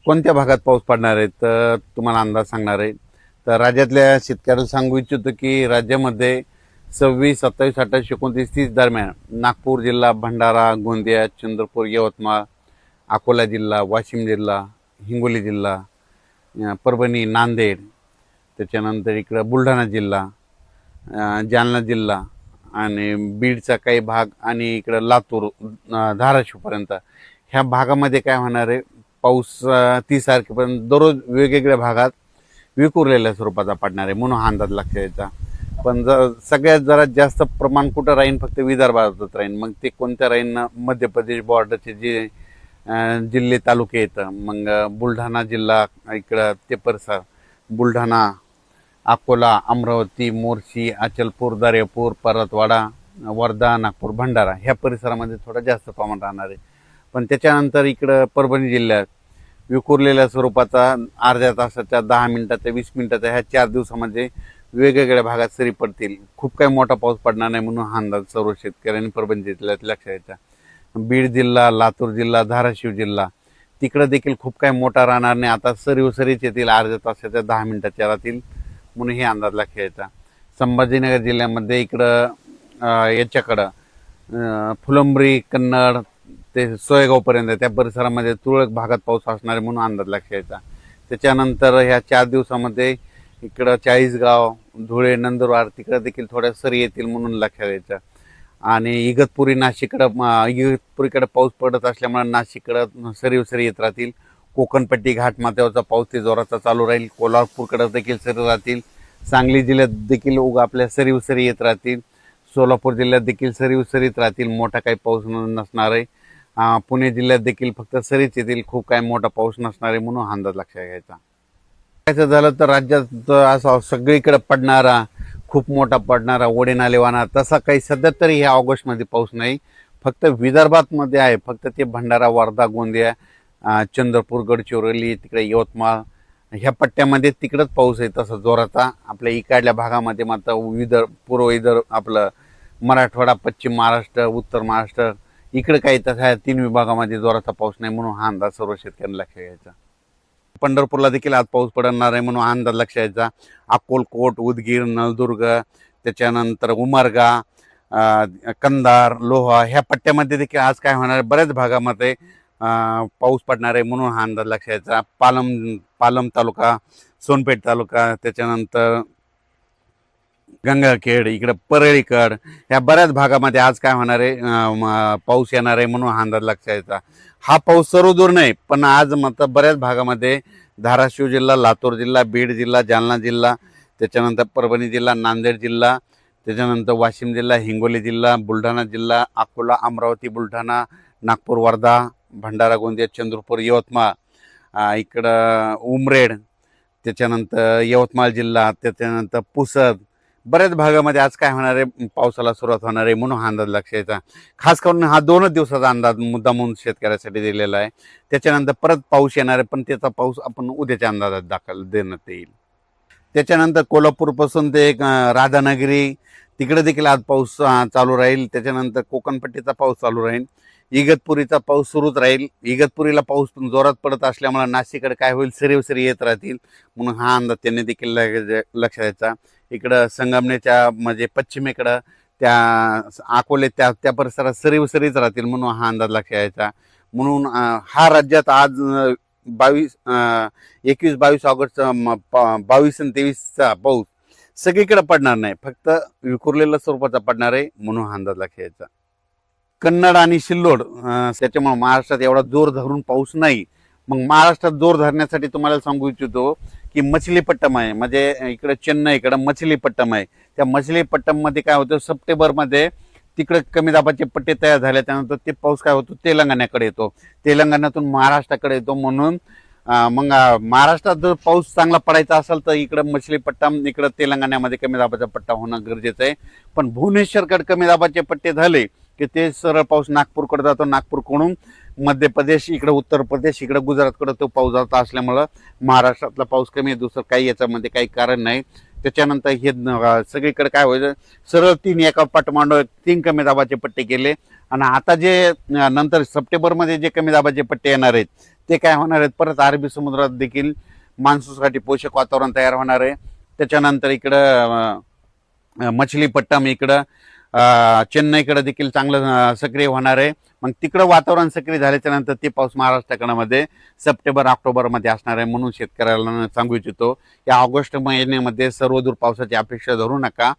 कोणत्या भागात पाऊस पडणार आहे तर तुम्हाला अंदाज सांगणार आहे। तर राज्यातल्या शेतकऱ्याला सांगू इच्छितो की राज्यामध्ये 26, 27, 28, 29, 30 दरम्यान नागपूर जिल्हा, भंडारा, गोंदिया, चंद्रपूर, यवतमाळ, अकोला जिल्हा, वाशिम जिल्हा, हिंगोली जिल्हा, परभणी, नांदेड, त्याच्यानंतर इकडं बुलढाणा जिल्हा, जालना जिल्हा आणि बीडचा काही भाग आणि इकडं लातूर, धाराशिवपर्यंत ह्या भागामध्ये काय होणार आहे, पाऊस 30 तारखेपर्यंत दररोज वेगवेगळ्या भागात विखुरलेल्या स्वरूपाचा पडणार आहे म्हणून हा अंदाज लक्षात यायचा। पण सगळ्यात जरा जास्त प्रमाण कुठं राहीन, फक्त विदर्भातच राहीन। मग ते कोणत्या राहीन ना, मध्य प्रदेश बॉर्डरचे जे जिल्हे तालुके येतं, मग बुलढाणा जिल्हा इकडं ते परिसर, बुलढाणा, अकोला, अमरावती, मोर्शी, अचलपूर, दर्यापूर, परतवाडा, वर्धा, नागपूर, भंडारा ह्या परिसरामध्ये थोडं जास्त प्रमाण राहणार आहे। पण त्याच्यानंतर इकडं परभणी जिल्ह्यात विखुरलेल्या स्वरूपाचा अर्ध्या तासाच्या, 10 मिनिटाच्या, 20 मिनिटाच्या ह्या 4 दिवसामध्ये वेगवेगळ्या भागात सरी पडतील। खूप काही मोठा पाऊस पडणार नाही म्हणून हा अंदाज सर्व शेतकऱ्यांनी परभणी जिल्ह्यात लक्षात यायचा। बीड जिल्हा, लातूर जिल्हा, धाराशिव जिल्हा तिकडं देखील खूप काही मोठा राहणार नाही, आता सरीच येतील, अर्ध्या तासाच्या, 10 मिनिटाच्या राहतील म्हणून हे अंदाज लक्षात यायचा। संभाजीनगर जिल्ह्यामध्ये इकडं याच्याकडं फुलंब्री, कन्नड ते सोयगावपर्यंत त्या परिसरामध्ये तुरळक भागात पाऊस असणार आहे म्हणून अंदाज लक्षात यायचा। त्याच्यानंतर ह्या 4 दिवसामध्ये इकडं चाळीसगाव, धुळे, नंदुरबार तिकडं देखील थोड्या सरी येतील म्हणून लक्षात यायचं। आणि इगतपुरी, इगतपुरीकडे पाऊस पडत असल्यामुळे नाशिककडं सरी येत राहतील। कोकणपट्टी, घाटमाथ्यावरचा पाऊस ते जोराचा चालू राहील। कोल्हापूरकडे देखील सरी राहतील। सांगली जिल्ह्यात देखील आपल्या सरी येत राहतील। सोलापूर जिल्ह्यात देखील सरीत राहतील, मोठा काही पाऊस नसणार आहे। पुणे जिल्ह्यात देखील फक्त सरीच येतील, खूप काही मोठा पाऊस नसणार आहे म्हणून हा अंदाज लक्षात घ्यायचा। काय झालं तर राज्यात असा सगळीकडे पडणारा, खूप मोठा पडणारा, ओढे नाले वाहणार तसा काही सध्या तरी ह्या ऑगस्टमध्ये पाऊस नाही, फक्त विदर्भात मध्ये आहे। फक्त ते भंडारा, वर्धा, गोंदिया, चंद्रपूर, गडचिरोली, तिकडे यवतमाळ ह्या पट्ट्यामध्ये तिकडंच पाऊस आहे तसा जोराचा। आपल्या इकडल्या भागामध्ये मात्र पूर्व आपलं मराठवाडा, पश्चिम महाराष्ट्र, उत्तर महाराष्ट्र इकडे काही तशा 3 विभागामध्ये जोराचा पाऊस नाही म्हणून हा अंदाज सर्व शेतकऱ्यांना लक्षात घ्यायचा। पंढरपूरला देखील आज पाऊस पडणार आहे म्हणून हा अंदाज लक्षात घ्यायचा। अक्कलकोट, उदगीर, नळदुर्ग, त्याच्यानंतर उमरगा, कंधार, लोहा ह्या पट्ट्यामध्ये देखील आज काय होणार आहे, बऱ्याच भागामध्ये पाऊस पडणार आहे म्हणून हा अंदाज लक्षात घ्यायचा। पालम तालुका, सोनपेठ तालुका, त्याच्यानंतर गंगाखेड, इकडं परळीकड ह्या बऱ्याच भागामध्ये आज काय होणार आहे, पाऊस येणार आहे म्हणून हा अंदाज लक्षात घ्यायचा। हा पाऊस सर्व दूर नाही, पण आज मात्र बऱ्याच भागामध्ये धाराशिव जिल्हा, लातूर जिल्हा, बीड जिल्हा, जालना जिल्हा, त्याच्यानंतर परभणी जिल्हा, नांदेड जिल्हा, त्याच्यानंतर वाशिम जिल्हा, हिंगोली जिल्हा, बुलढाणा जिल्हा, अकोला, अमरावती, बुलढाणा, नागपूर, वर्धा, भंडारा, गोंदिया, चंद्रपूर, यवतमाळ, इकडं उमरेड, त्याच्यानंतर यवतमाळ जिल्हा, त्याच्यानंतर पुसद बऱ्याच भागामध्ये आज काय होणार आहे, पावसाला सुरुवात होणार आहे म्हणून हा अंदाज लक्षात यायचा। खास करून हा 2च दिवसाचा अंदाज मुद्दा म्हणून शेतकऱ्यासाठी दिलेला आहे। त्याच्यानंतर परत पाऊस येणार आहे, पण त्याचा पाऊस आपण उद्याच्या अंदाजात देण्यात येईल। त्याच्यानंतर कोल्हापूरपासून ते राधानगरी तिकडे देखील आज पाऊस चालू राहील। त्याच्यानंतर कोकणपट्टीचा पाऊस चालू राहील। इगतपुरीचा पाऊस सुरूच राहील। इगतपुरीला पाऊस पण जोरात पडत असल्यामुळे नाशिककडे काय होईल, सरी येत राहतील म्हणून हा अंदाज त्यांनी देखील लक्षात द्यायचा। इकडं संगमनेरच्या म्हणजे पश्चिमेकडं त्या अकोले त्या परिसरात सरीच राहतील म्हणून हा अंदाज लक्षात यायचा। म्हणून हा राज्यात आज 21-22 ऑगस्ट 22 आणि 23चा पाऊस सगळीकडे पडणार नाही, फक्त विखुरलेल्या स्वरूपाचा पडणार आहे म्हणून हा अंदाज लक्षात यायचा। कन्नड आणि सिल्लोड त्याच्यामुळे महाराष्ट्रात एवढा जोर धरून पाऊस नाही। मग महाराष्ट्रात जोर धरण्यासाठी तुम्हाला सांगू इच्छितो की मछलीपट्टम आहे, म्हणजे इकडे चेन्नईकडे मछलीपट्टम आहे। त्या मछलीपट्टममध्ये काय होतं, सप्टेंबरमध्ये तिकडे कमी दाबाचे पट्टे तयार झाले, त्यानंतर ते पाऊस काय होतो, तेलंगणाकडे येतो, तेलंगणातून महाराष्ट्राकडे येतो। म्हणून मग महाराष्ट्रात जर पाऊस चांगला पडायचा असेल तर इकडं मछलीपट्टम, इकडं तेलंगणामध्ये कमी दाबाचा पट्टा होणं गरजेचं आहे। पण भुवनेश्वरकडे कमी दाबाचे पट्टे झाले की ते सरळ पाऊस नागपूरकडे जातो, नागपूरकडून मध्य प्रदेश, इकडे उत्तर प्रदेश, इकडे गुजरातकडे तो पाऊस जात असल्यामुळं महाराष्ट्रातला पाऊस कमी आहे, दुसरं काही याच्यामध्ये काही कारण नाही। त्याच्यानंतर हे सगळीकडे काय व्हायचं, सरळ 3 एका पाठोपाठ 3 कमी दाबाचे पट्टे केले आणि आता जे नंतर सप्टेंबरमध्ये जे कमी दाबाचे पट्टे येणार आहेत ते काय होणार आहेत, परत अरबी समुद्रात देखील मान्सूनसाठी पोषक वातावरण तयार होणार आहे. त्याच्यानंतर इकडं मछलीपट्टम इकडं चेन्नईकडे देखील चांगलं सक्रिय होणार आहे. मग तिकडं वातावरण सक्रिय झाल्याच्या नंतर ते पाऊस महाराष्ट्राकडे सप्टेंबर ऑक्टोबरमध्ये असणार आहे. म्हणून शेतकऱ्याला सांगू इच्छितो या ऑगस्ट महिन्यामध्ये सर्वदूर पावसाची अपेक्षा धरू नका.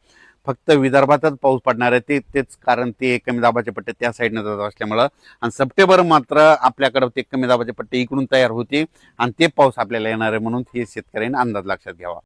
फक्त विदर्भातच पाऊस पडणार आहे. तेच कारण ते कमी दाबाचे पट्टे त्या साईडनं जात असल्यामुळं, आणि सप्टेंबर मात्र आपल्याकडं ते कमी दाबाचे पट्टे इकडून तयार होते आणि ते पाऊस आपल्याला येणार आहे. म्हणून हे शेतकऱ्यांनी अंदाज लक्षात घ्यावा.